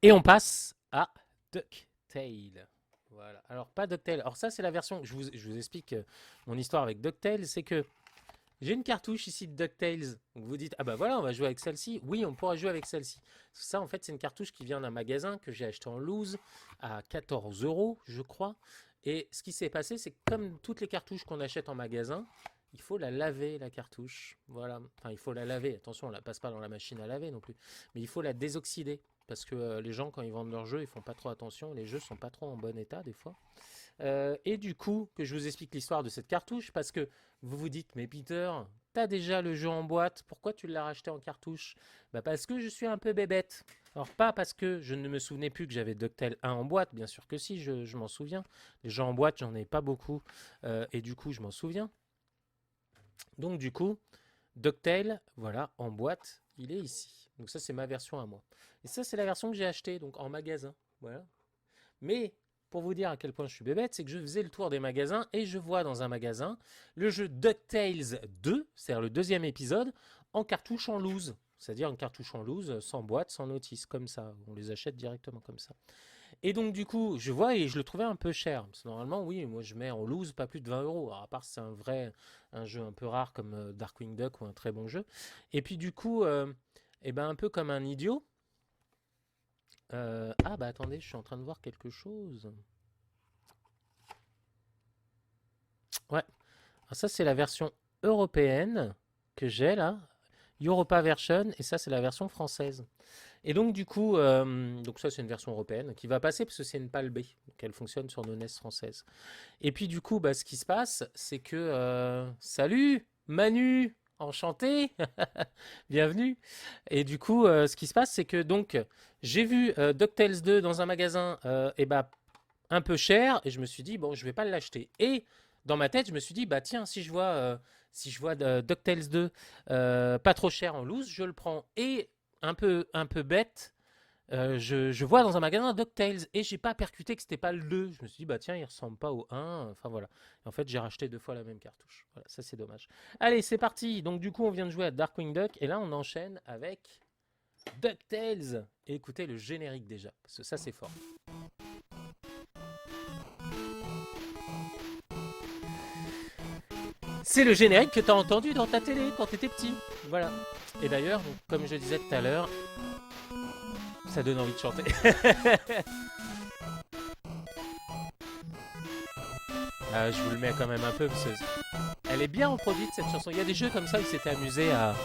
Et on passe à DuckTales. Voilà. Alors, pas DuckTales. Alors, ça, c'est la version. Je vous explique mon histoire avec DuckTales. C'est que j'ai une cartouche ici de DuckTales. Donc, vous dites, ah bah voilà, on va jouer avec celle-ci. Oui, on pourra jouer avec celle-ci. Ça, en fait, c'est une cartouche qui vient d'un magasin que j'ai acheté en loose à 14 euros, je crois. Et ce qui s'est passé, c'est que comme toutes les cartouches qu'on achète en magasin, il faut la laver, la cartouche. Voilà. Enfin, il faut la laver. Attention, on la passe pas dans la machine à laver non plus. Mais il faut la désoxyder. Parce que les gens, quand ils vendent leurs jeux, ils font pas trop attention. Les jeux sont pas trop en bon état, des fois. Et du coup, que je vous explique l'histoire de cette cartouche, parce que vous vous dites, mais Peter, t'as déjà le jeu en boîte, pourquoi tu l'as racheté en cartouche? Bah parce que je suis un peu bébête. Alors pas parce que je ne me souvenais plus que j'avais DuckTales 1 en boîte, bien sûr que si, je m'en souviens. Les jeux en boîte, j'en ai pas beaucoup, et du coup, je m'en souviens. Donc du coup, DuckTales, voilà, en boîte, il est ici. Donc ça, c'est ma version à moi. Et ça, c'est la version que j'ai achetée, donc en magasin. Voilà. Mais pour vous dire à quel point je suis bébête, c'est que je faisais le tour des magasins et je vois dans un magasin le jeu DuckTales 2, c'est-à-dire le deuxième épisode, en cartouche en loose. C'est-à-dire une cartouche en loose, sans boîte, sans notice, comme ça. On les achète directement comme ça. Et donc du coup, je vois et je le trouvais un peu cher. Parce que normalement, oui, moi je mets en loose pas plus de 20 euros. Alors, à part si c'est un jeu un peu rare comme Darkwing Duck ou un très bon jeu. Et puis du coup, eh ben, un peu comme un idiot. Ah bah attendez, je suis en train de voir quelque chose. Ouais, alors ça c'est la version européenne que j'ai là. Europa version, et ça c'est la version française. Et donc du coup, donc ça c'est une version européenne qui va passer parce que c'est une PAL B, donc elle fonctionne sur nos NES françaises. Et puis du coup, bah, ce qui se passe, c'est que salut Manu, enchanté, bienvenue. Et du coup, ce qui se passe, c'est que donc j'ai vu DuckTales 2 dans un magasin, et bah un peu cher, et je me suis dit bon, je vais pas l'acheter. Et dans ma tête, je me suis dit bah tiens, si je vois DuckTales 2 pas trop cher en loose, je le prends. Et un peu bête, je vois dans un magasin DuckTales et j'ai pas percuté que c'était pas le 2. Je me suis dit, bah tiens, il ressemble pas au 1. Enfin voilà. Et en fait, j'ai racheté deux fois la même cartouche. Voilà, ça c'est dommage. Allez, c'est parti. Donc du coup, on vient de jouer à Darkwing Duck et là, on enchaîne avec DuckTales. Et écoutez le générique déjà, parce que ça c'est fort. C'est le générique que tu as entendu dans ta télé quand tu étais petit. Voilà. Et d'ailleurs, comme je disais tout à l'heure, ça donne envie de chanter. Ah, je vous le mets quand même un peu parce que elle est bien reproduite cette chanson. Il y a des jeux comme ça où ils s'étaient amusés à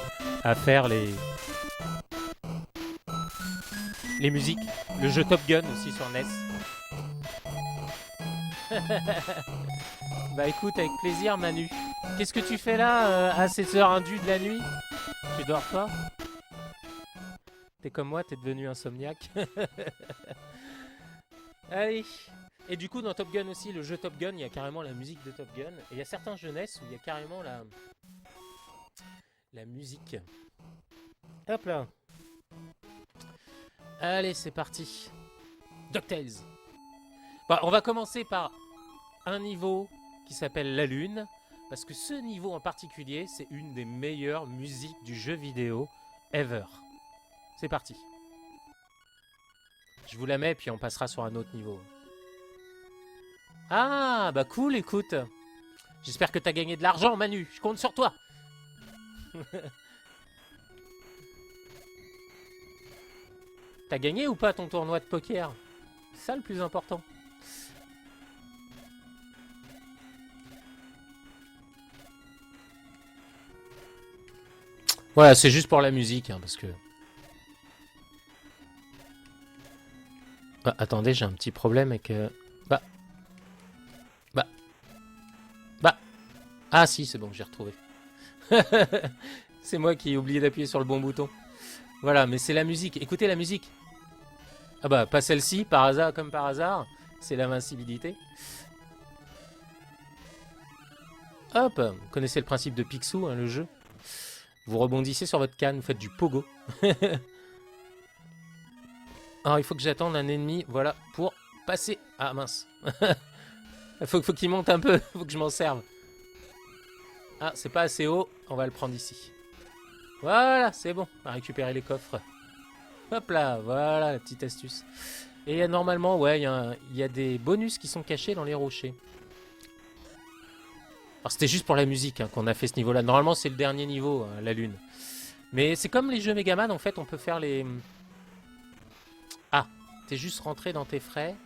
faire les musiques. Le jeu Top Gun aussi sur NES. Bah écoute, avec plaisir Manu. Qu'est-ce que tu fais là à ces heures indues de la nuit? Tu dors pas? T'es comme moi, t'es devenu insomniaque. Allez. Et du coup, dans Top Gun aussi, le jeu Top Gun, il y a carrément la musique de Top Gun. Et il y a certains jeunesses où il y a carrément la musique. Hop là. Allez, c'est parti. DuckTales. Bon, on va commencer par un niveau qui s'appelle La Lune. Parce que ce niveau en particulier, c'est une des meilleures musiques du jeu vidéo ever. C'est parti. Je vous la mets, puis on passera sur un autre niveau. Ah, bah cool, écoute. J'espère que t'as gagné de l'argent, Manu. Je compte sur toi. T'as gagné ou pas ton tournoi de poker? C'est ça le plus important. Voilà, c'est juste pour la musique, hein, parce que... Ah, attendez, j'ai un petit problème avec... Bah... Bah... Bah... Ah si, c'est bon, j'ai retrouvé. C'est moi qui ai oublié d'appuyer sur le bon bouton. Voilà, mais c'est la musique. Écoutez la musique. Ah bah, pas celle-ci, par hasard comme par hasard. C'est l'invincibilité. Hop, vous connaissez le principe de Picsou, hein, le jeu. Vous rebondissez sur votre canne, vous faites du pogo. Alors, il faut que j'attende un ennemi, voilà, pour passer. Ah mince. faut qu'il monte un peu, faut que je m'en serve. Ah, c'est pas assez haut, on va le prendre ici. Voilà, c'est bon, on va récupérer les coffres. Hop là, voilà la petite astuce. Et normalement, ouais, il y a des bonus qui sont cachés dans les rochers. Alors c'était juste pour la musique hein, qu'on a fait ce niveau-là. Normalement, c'est le dernier niveau, hein, la lune. Mais c'est comme les jeux Megaman, en fait, on peut faire les... Ah, t'es juste rentré dans tes frais.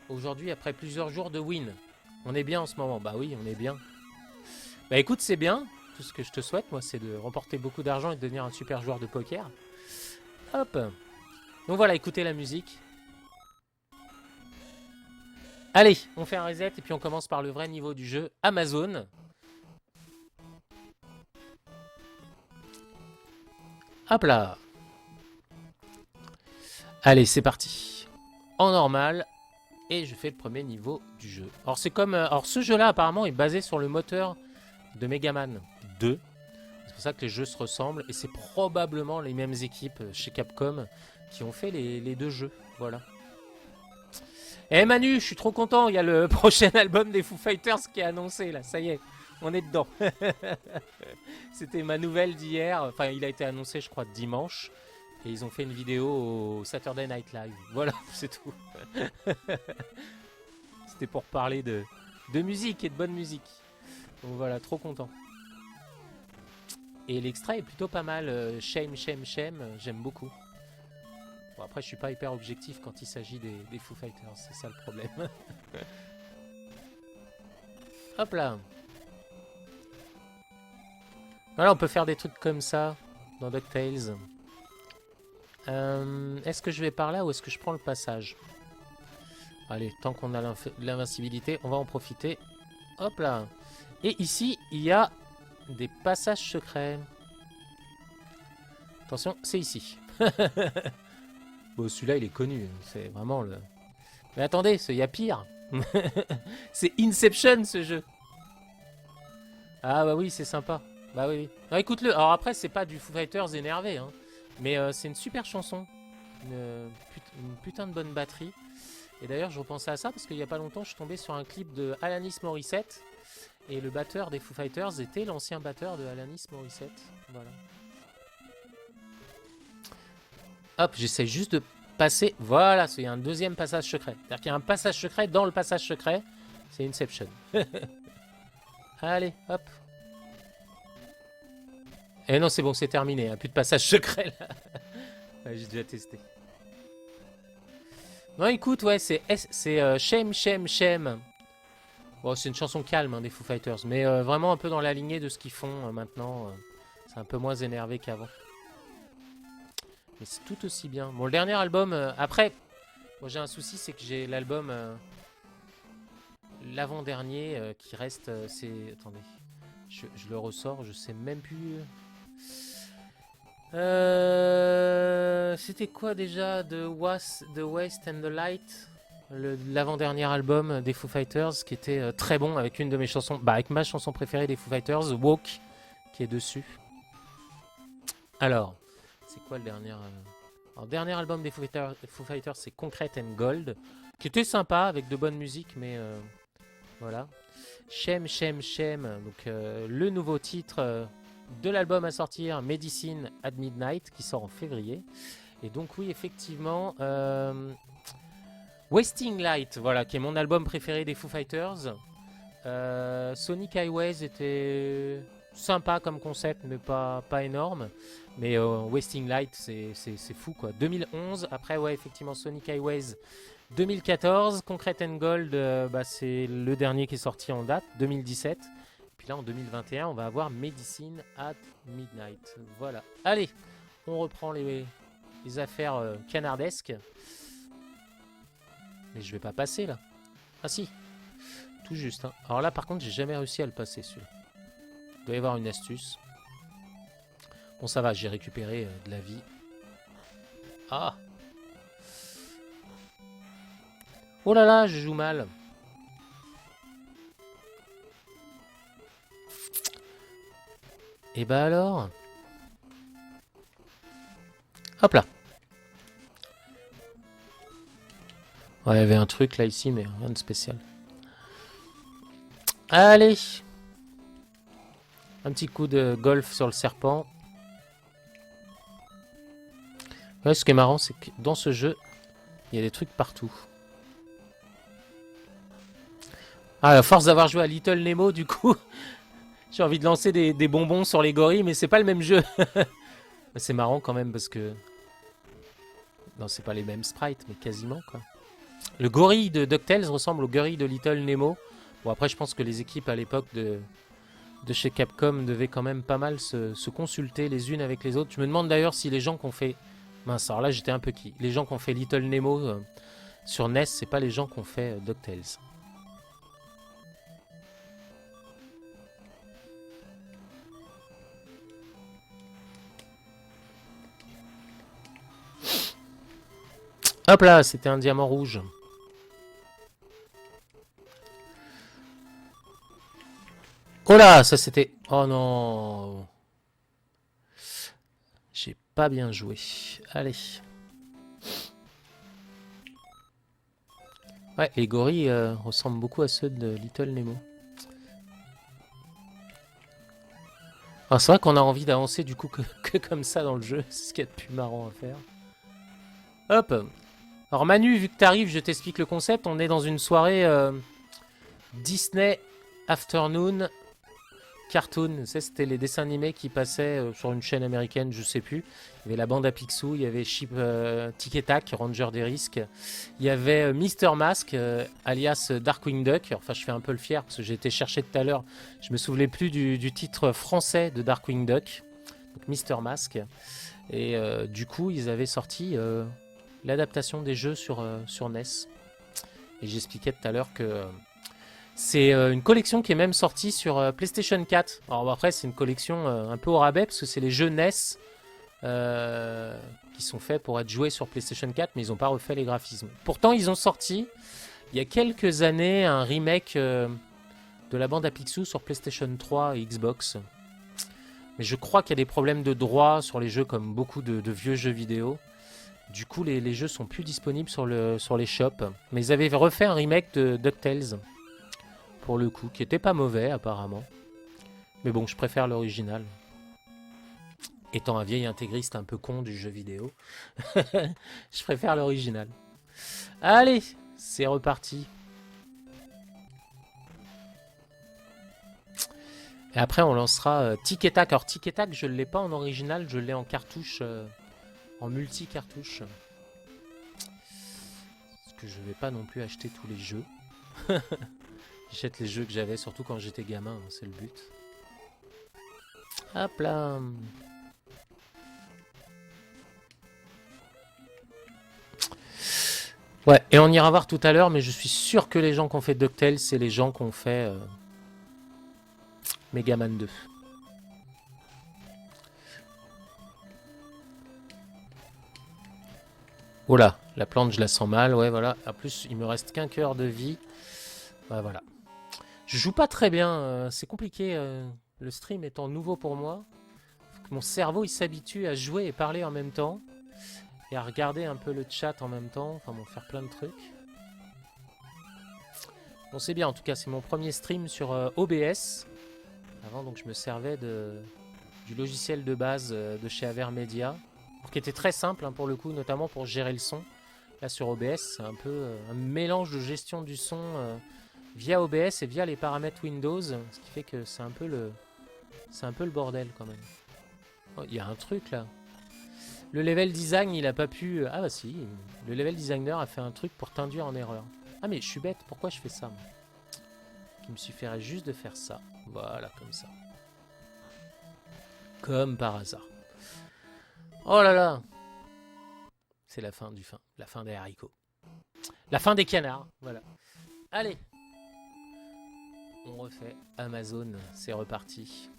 Aujourd'hui, après plusieurs jours de win. On est bien en ce moment. Bah oui, on est bien. Bah écoute, c'est bien. Tout ce que je te souhaite, moi, c'est de remporter beaucoup d'argent et de devenir un super joueur de poker. Hop. Donc voilà, écoutez la musique. Allez, on fait un reset et puis on commence par le vrai niveau du jeu. Amazon. Hop là. Allez, c'est parti. En normal. Et je fais le premier niveau du jeu. Alors c'est comme... alors ce jeu-là, apparemment, est basé sur le moteur de Megaman 2. C'est pour ça que les jeux se ressemblent. Et c'est probablement les mêmes équipes chez Capcom qui ont fait les deux jeux. Voilà. Eh Manu, je suis trop content. Il y a le prochain album des Foo Fighters qui est annoncé là. Ça y est, on est dedans. C'était ma nouvelle d'hier. Enfin, il a été annoncé, je crois, dimanche. Et ils ont fait une vidéo au Saturday Night Live. Voilà, c'est tout. C'était pour parler de musique et de bonne musique. Donc voilà, trop content. Et l'extrait est plutôt pas mal. Shame, shame, shame. J'aime beaucoup. Bon, après, je suis pas hyper objectif quand il s'agit des Foo Fighters. C'est ça le problème. Hop là. Voilà, on peut faire des trucs comme ça dans DuckTales. Est-ce que je vais par là ou est-ce que je prends le passage? Allez, tant qu'on a l'invincibilité, on va en profiter. Hop là. Et ici, il y a des passages secrets. Attention, c'est ici. Bon, celui-là, il est connu. C'est vraiment le... Mais attendez, il y a pire. C'est Inception, ce jeu. Ah bah oui, c'est sympa. Bah oui. Non, écoute-le. Alors après, c'est pas du Foo Fighters énervé, hein. Mais c'est une super chanson. Une putain de bonne batterie. Et d'ailleurs, je repensais à ça parce qu'il y a pas longtemps, je suis tombé sur un clip de Alanis Morissette. Et le batteur des Foo Fighters était l'ancien batteur de Alanis Morissette. Voilà. Hop, j'essaie juste de passer. Voilà, c'est un deuxième passage secret. C'est-à-dire qu'il y a un passage secret dans le passage secret. C'est Inception. Allez, hop. Et non, c'est bon, c'est terminé. Hein. Plus de passage secret là. Ouais, j'ai déjà testé. Non, écoute, ouais, c'est Shame, Shame, Shame. Bon, c'est une chanson calme hein, des Foo Fighters, mais vraiment un peu dans la lignée de ce qu'ils font maintenant. C'est un peu moins énervé qu'avant. Mais c'est tout aussi bien. Bon, le dernier album, après, moi j'ai un souci, c'est que j'ai l'album, l'avant-dernier qui reste, c'est... Attendez, je le ressors, je sais même plus... C'était quoi déjà The Waste and the Light, l'avant-dernier album des Foo Fighters qui était très bon avec une de mes chansons, bah avec ma chanson préférée des Foo Fighters, Walk, qui est dessus. Alors, c'est quoi le dernier alors, dernier album des Foo Fighters, c'est Concrete and Gold, qui était sympa avec de bonnes musiques, mais voilà. Shame, Shame, Shame, donc le nouveau titre de l'album à sortir, Medicine at Midnight, qui sort en février. Et donc oui, effectivement, Wasting Light, voilà, qui est mon album préféré des Foo Fighters. Sonic Highways était sympa comme concept, mais pas énorme. Mais Wasting Light, c'est fou quoi. 2011, après ouais, effectivement, Sonic Highways 2014, Concrete and Gold, bah, c'est le dernier qui est sorti en date, 2017. Puis là, en 2021, on va avoir Medicine at Midnight. Voilà. Allez, on reprend les affaires canardesques. Mais je vais pas passer là. Ah si, tout juste. Hein. Alors là, par contre, j'ai jamais réussi à le passer celui-là. Il doit y avoir une astuce. Bon, ça va, j'ai récupéré de la vie. Ah! Oh là là, je joue mal. Et bah alors? Hop là. Ouais, il y avait un truc là ici, mais rien de spécial. Allez! Un petit coup de golf sur le serpent. Ouais, ce qui est marrant, c'est que dans ce jeu, il y a des trucs partout. Ah, à force d'avoir joué à Little Nemo, du coup, j'ai envie de lancer des bonbons sur les gorilles, mais c'est pas le même jeu. C'est marrant quand même parce que... Non, c'est pas les mêmes sprites, mais quasiment quoi. Le gorille de DuckTales ressemble au gorille de Little Nemo. Bon, après, je pense que les équipes à l'époque de chez Capcom devaient quand même pas mal se consulter les unes avec les autres. Je me demande d'ailleurs si les gens qui ont fait... Mince, alors là, j'étais un peu qui. Les gens qui ont fait Little Nemo sur NES, c'est pas les gens qui ont fait DuckTales. Hop là, c'était un diamant rouge. Oh là, ça c'était... Oh non. J'ai pas bien joué. Allez. Ouais, les gorilles ressemblent beaucoup à ceux de Little Nemo. Alors c'est vrai qu'on a envie d'avancer du coup que comme ça dans le jeu. C'est ce qu'il y a de plus marrant à faire. Hop. Alors Manu, vu que t'arrives, je t'explique le concept. On est dans une soirée Disney Afternoon Cartoon. C'était les dessins animés qui passaient sur une chaîne américaine, je sais plus. Il y avait la bande à Picsou, il y avait Chip Tic et Tac, Ranger des risques. Il y avait Mister Mask, alias Darkwing Duck. Enfin, je fais un peu le fier parce que j'ai été chercher tout à l'heure. Je me souvenais plus du titre français de Darkwing Duck. Donc Mister Mask. Et du coup, ils avaient sorti l'adaptation des jeux sur NES. Et j'expliquais tout à l'heure que c'est une collection qui est même sortie sur PlayStation 4. Alors après, c'est une collection un peu au rabais parce que c'est les jeux NES qui sont faits pour être joués sur PlayStation 4, mais ils n'ont pas refait les graphismes. Pourtant, ils ont sorti il y a quelques années un remake de la bande à Picsou sur PlayStation 3 et Xbox. Mais je crois qu'il y a des problèmes de droit sur les jeux comme beaucoup de vieux jeux vidéo. Du coup, les jeux sont plus disponibles sur les shops. Mais ils avaient refait un remake de DuckTales, pour le coup, qui était pas mauvais apparemment. Mais bon, je préfère l'original. Étant un vieil intégriste un peu con du jeu vidéo, je préfère l'original. Allez, c'est reparti. Et après, on lancera Tic et Tac. Alors, Tic et Tac, je ne l'ai pas en original, je l'ai en cartouche, en multi-cartouche. Parce que je ne vais pas non plus acheter tous les jeux. J'achète les jeux que j'avais, surtout quand j'étais gamin, hein, c'est le but. Hop là. Ouais, et on ira voir tout à l'heure, mais je suis sûr que les gens qui ont fait DuckTales, c'est les gens qui ont fait Megaman 2. Oh là, la plante, je la sens mal, ouais, voilà. En plus, il me reste qu'un cœur de vie. Ouais, voilà. Je joue pas très bien, c'est compliqué. Le stream étant nouveau pour moi, faut que mon cerveau il s'habitue à jouer et parler en même temps. Et à regarder un peu le chat en même temps. Enfin bon, faire plein de trucs. Bon, c'est bien, en tout cas, c'est mon premier stream sur OBS. Avant, donc, je me servais du logiciel de base de chez Avermedia, qui était très simple hein, pour le coup, notamment pour gérer le son. Là, sur OBS, c'est un peu un mélange de gestion du son via OBS et via les paramètres Windows, ce qui fait que c'est un peu le bordel quand même. Oh, il y a un truc là. Le level design, il a pas pu... Ah bah si, le level designer a fait un truc pour t'induire en erreur. Ah mais je suis bête, pourquoi je fais ça moi? Il me suffirait juste de faire ça. Voilà, comme ça. Comme par hasard. Oh là là. C'est la fin du fin. La fin des haricots. La fin des canards, voilà. Allez. On refait Amazon, c'est reparti.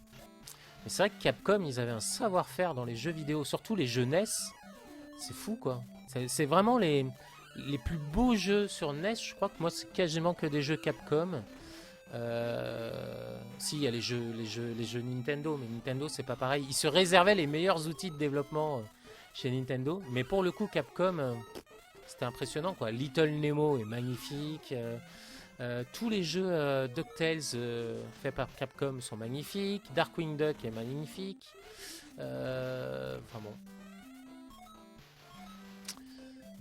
Mais c'est vrai que Capcom, ils avaient un savoir-faire dans les jeux vidéo, surtout les jeux NES. C'est fou quoi. C'est vraiment les plus beaux jeux sur NES. Je crois que moi, c'est quasiment que des jeux Capcom. Si, il y a les jeux Nintendo, mais Nintendo, c'est pas pareil. Ils se réservaient les meilleurs outils de développement chez Nintendo. Mais pour le coup, Capcom, c'était impressionnant quoi. Little Nemo est magnifique. Tous les jeux DuckTales faits par Capcom sont magnifiques. Darkwing Duck est magnifique. Enfin bon.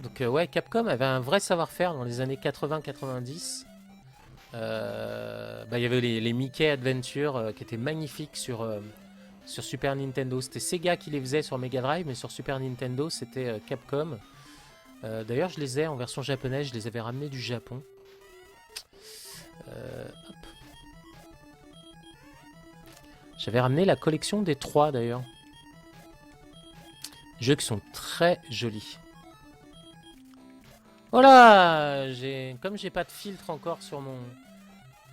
Donc ouais, Capcom avait un vrai savoir-faire dans les années 80-90. Il y avait les Mickey Adventure qui étaient magnifiques sur Super Nintendo. C'était Sega qui les faisait sur Mega Drive, mais sur Super Nintendo, c'était Capcom. D'ailleurs, je les ai en version japonaise, je les avais ramenés du Japon. Hop. J'avais ramené la collection des 3 d'ailleurs. Jeux qui sont très jolis. Voilà, comme j'ai pas de filtre encore sur mon...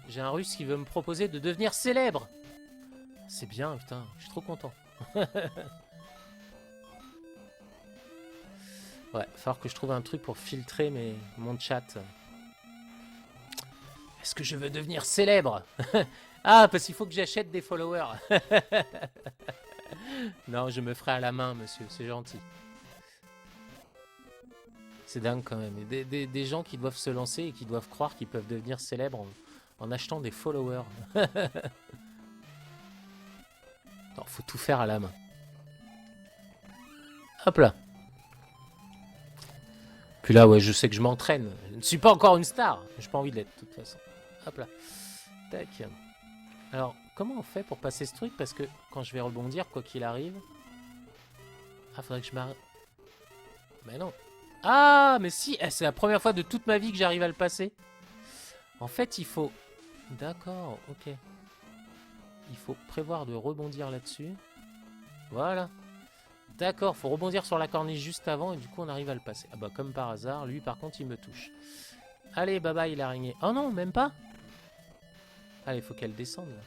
J'ai un russe qui veut me proposer de devenir célèbre. C'est bien, putain, je suis trop content. Ouais, il va falloir que je trouve un truc pour filtrer mon chat. Est-ce que je veux devenir célèbre? Ah, parce qu'il faut que j'achète des followers. Non, je me ferai à la main, monsieur, c'est gentil. C'est dingue quand même. Des gens qui doivent se lancer et qui doivent croire qu'ils peuvent devenir célèbres en achetant des followers. Non, faut tout faire à la main. Hop là. Puis là, ouais, je sais que je m'entraîne. Je ne suis pas encore une star. J'ai pas envie de l'être, de toute façon. Hop là. Tac. Alors, comment on fait pour passer ce truc? Parce que quand je vais rebondir, quoi qu'il arrive... Ah, faudrait que je m'arrête. Mais non. Ah, mais si, c'est la première fois de toute ma vie que j'arrive à le passer. En fait, il faut... D'accord, ok. Il faut prévoir de rebondir là-dessus. Voilà. D'accord, faut rebondir sur la corniche juste avant et du coup on arrive à le passer. Ah bah comme par hasard, lui par contre il me touche. Allez, bye bye l'araignée. Oh non, même pas. Allez, faut qu'elle descende. Là.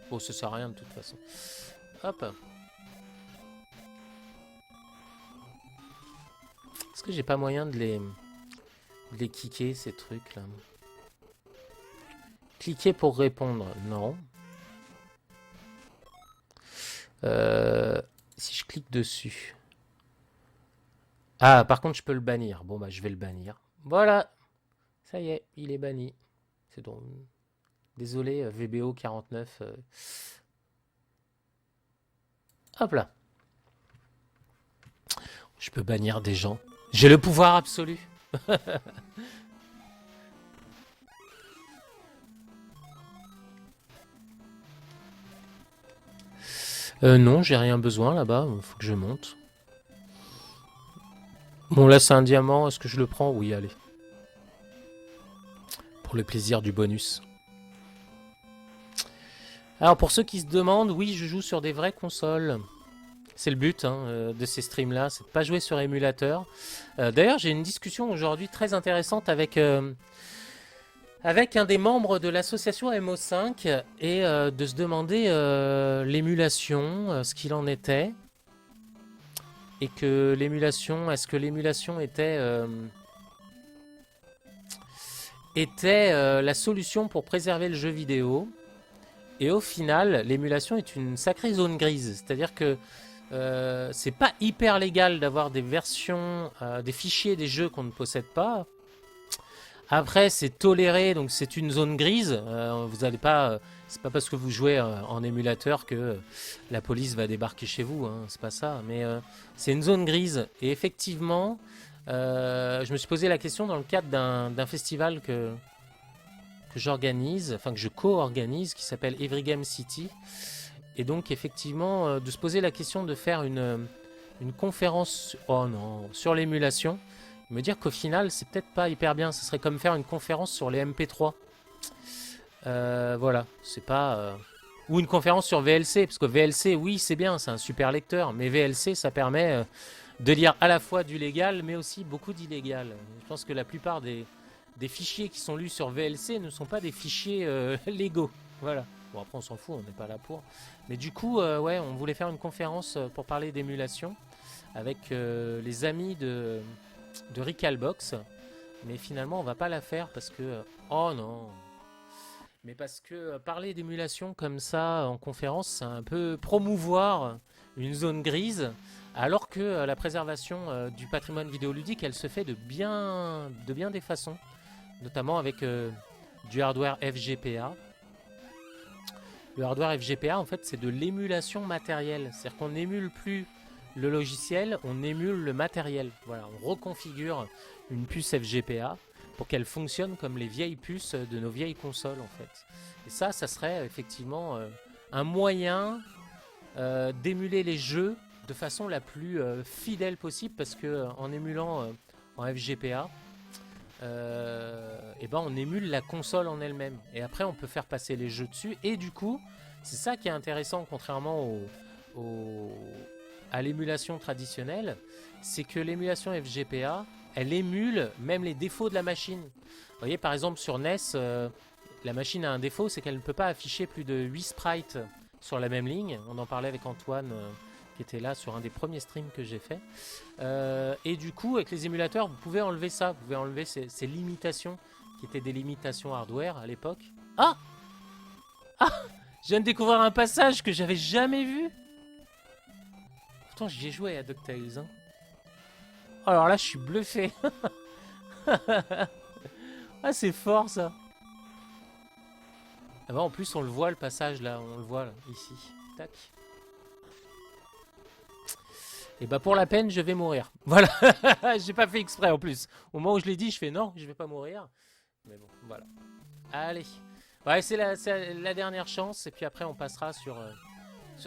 Bon, ça sert à rien de toute façon. Hop. Est-ce que j'ai pas moyen de les kicker ces trucs là? Cliquer pour répondre, non. Si je clique dessus. Ah, par contre, je peux le bannir. Bon, bah, je vais le bannir. Voilà. Ça y est, il est banni. C'est donc... Désolé, VBO 49. Hop là. Je peux bannir des gens. J'ai le pouvoir absolu. Non, j'ai rien besoin là-bas. Faut que je monte. Bon, là, c'est un diamant. Est-ce que je le prends? Oui, allez. Pour le plaisir du bonus. Alors, pour ceux qui se demandent, oui, je joue sur des vraies consoles. C'est le but de ces streams-là, c'est de pas jouer sur émulateur. D'ailleurs, j'ai une discussion aujourd'hui très intéressante avec un des membres de l'association MO5 et de se demander l'émulation, ce qu'il en était. Et que l'émulation, est-ce que l'émulation était la solution pour préserver le jeu vidéo? Et au final, l'émulation est une sacrée zone grise. C'est-à-dire que c'est pas hyper légal d'avoir des versions, des fichiers des jeux qu'on ne possède pas. Après, c'est toléré, donc c'est une zone grise. Vous n'allez pas, c'est pas parce que vous jouez en émulateur que la police va débarquer chez vous. Hein, c'est pas ça. Mais c'est une zone grise. Et effectivement, je me suis posé la question dans le cadre d'un festival que j'organise, enfin que je co-organise, qui s'appelle Every Game City. Et donc, effectivement, de se poser la question de faire une conférence sur l'émulation. Me dire qu'au final, c'est peut-être pas hyper bien. Ce serait comme faire une conférence sur les MP3. Voilà, c'est pas... Ou une conférence sur VLC, parce que VLC, oui, c'est bien, c'est un super lecteur. Mais VLC, ça permet de lire à la fois du légal, mais aussi beaucoup d'illégal. Je pense que la plupart des fichiers qui sont lus sur VLC ne sont pas des fichiers légaux. Voilà. Bon, après, on s'en fout, on n'est pas là pour. Mais du coup, ouais, on voulait faire une conférence pour parler d'émulation avec les amis de Recalbox. Mais finalement, on va pas la faire parce que... oh non! Mais parce que parler d'émulation comme ça en conférence, c'est un peu promouvoir une zone grise, alors que la préservation du patrimoine vidéoludique, elle se fait de bien des façons, notamment avec du hardware FGPA. Le hardware FGPA, en fait, c'est de l'émulation matérielle. C'est-à-dire qu'on n'émule plus le logiciel, on émule le matériel. Voilà, on reconfigure une puce FGPA pour qu'elle fonctionne comme les vieilles puces de nos vieilles consoles en fait. Et ça serait effectivement un moyen d'émuler les jeux de façon la plus fidèle possible parce que en émulant en FGPA, et ben on émule la console en elle-même et après on peut faire passer les jeux dessus et du coup c'est ça qui est intéressant contrairement à l'émulation traditionnelle, c'est que l'émulation FGPA elle émule même les défauts de la machine. Vous voyez par exemple sur NES la machine a un défaut, c'est qu'elle ne peut pas afficher plus de 8 sprites sur la même ligne. On en parlait avec Antoine qui était là sur un des premiers streams que j'ai fait. Et du coup, avec les émulateurs, vous pouvez enlever ça. Vous pouvez enlever ces limitations qui étaient des limitations hardware à l'époque. Ah, je viens de découvrir un passage que j'avais jamais vu. Pourtant, j'y ai joué à DuckTales. Hein. Alors là, je suis bluffé. Ah, c'est fort ça. Ah bah, en plus, on le voit le passage là. On le voit là, ici. Tac. Et bah pour la peine, je vais mourir. Voilà. J'ai pas fait exprès en plus. Au moment où je l'ai dit, je fais non, je vais pas mourir. Mais bon, voilà. Allez. Ouais, c'est la dernière chance. Et puis après, on passera sur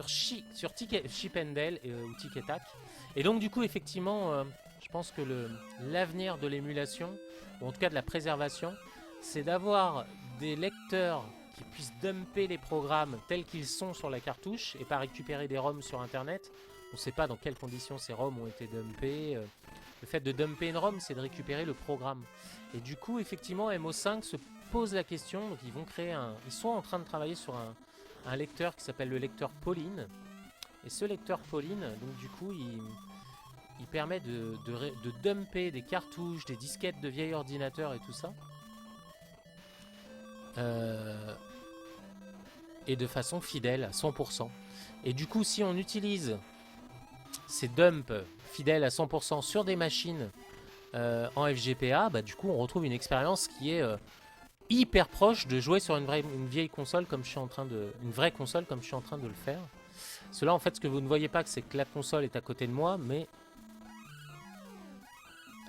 Chip and Dale ou Tic et Tac. Et donc, du coup, effectivement, je pense que l'avenir de l'émulation, ou en tout cas de la préservation, c'est d'avoir des lecteurs qui puissent dumper les programmes tels qu'ils sont sur la cartouche et pas récupérer des ROMs sur Internet. On ne sait pas dans quelles conditions ces ROMs ont été dumpés. Le fait de dumper une ROM, c'est de récupérer le programme. Et du coup, effectivement, MO5 se pose la question. Donc, ils sont en train de travailler sur un lecteur qui s'appelle le lecteur Pauline. Et ce lecteur Pauline, donc du coup, il permet de dumper des cartouches, des disquettes de vieilles ordinateurs et tout ça. Et de façon fidèle à 100%. Et du coup, si on utilise ces dumps fidèles à 100% sur des machines en FGPA, bah, du coup, on retrouve une expérience qui est hyper proche de jouer sur une vieille console comme je suis en train de... Une vraie console comme je suis en train de le faire. Cela, en fait, ce que vous ne voyez pas, c'est que la console est à côté de moi, mais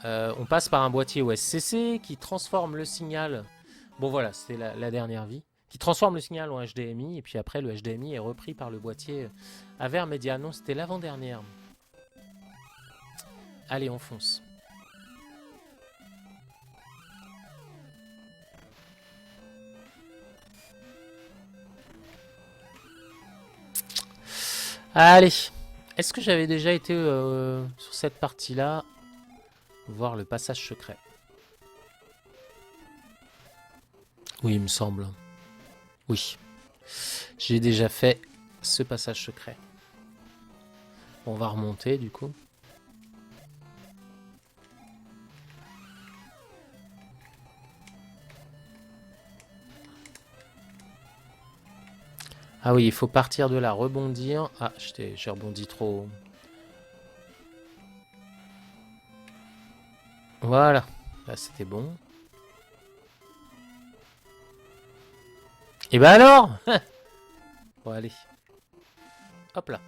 on passe par un boîtier OSCC qui transforme le signal. Bon, voilà, c'était la dernière vie. Qui transforme le signal en HDMI, et puis après, le HDMI est repris par le boîtier AverMedia. Non, c'était l'avant-dernière. Allez, on fonce. Allez. Est-ce que j'avais déjà été sur cette partie-là voir le passage secret? Oui, il me semble. Oui. J'ai déjà fait ce passage secret. On va remonter du coup. Ah oui, il faut partir de là, rebondir. Ah, j'ai rebondi trop. Voilà. Là, c'était bon. Et bah alors. Bon, allez. Hop là.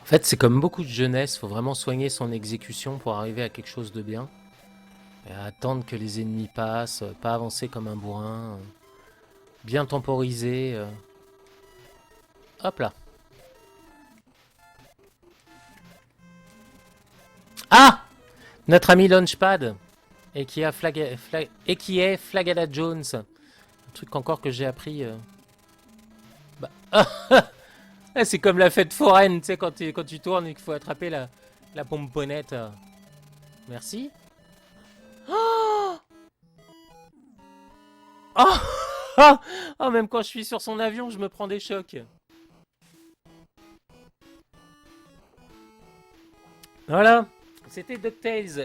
En fait, c'est comme beaucoup de jeunesse, faut vraiment soigner son exécution pour arriver à quelque chose de bien. Et attendre que les ennemis passent, pas avancer comme un bourrin. Bien temporiser. Hop là. Ah, notre ami Launchpad. Et qui est Flagada Jones. Un truc encore que j'ai appris. Bah. C'est comme la fête foraine, tu sais, quand tu tournes et qu'il faut attraper la pomponnette. Merci. Oh, oh, oh, même quand je suis sur son avion, je me prends des chocs. Voilà. C'était DuckTales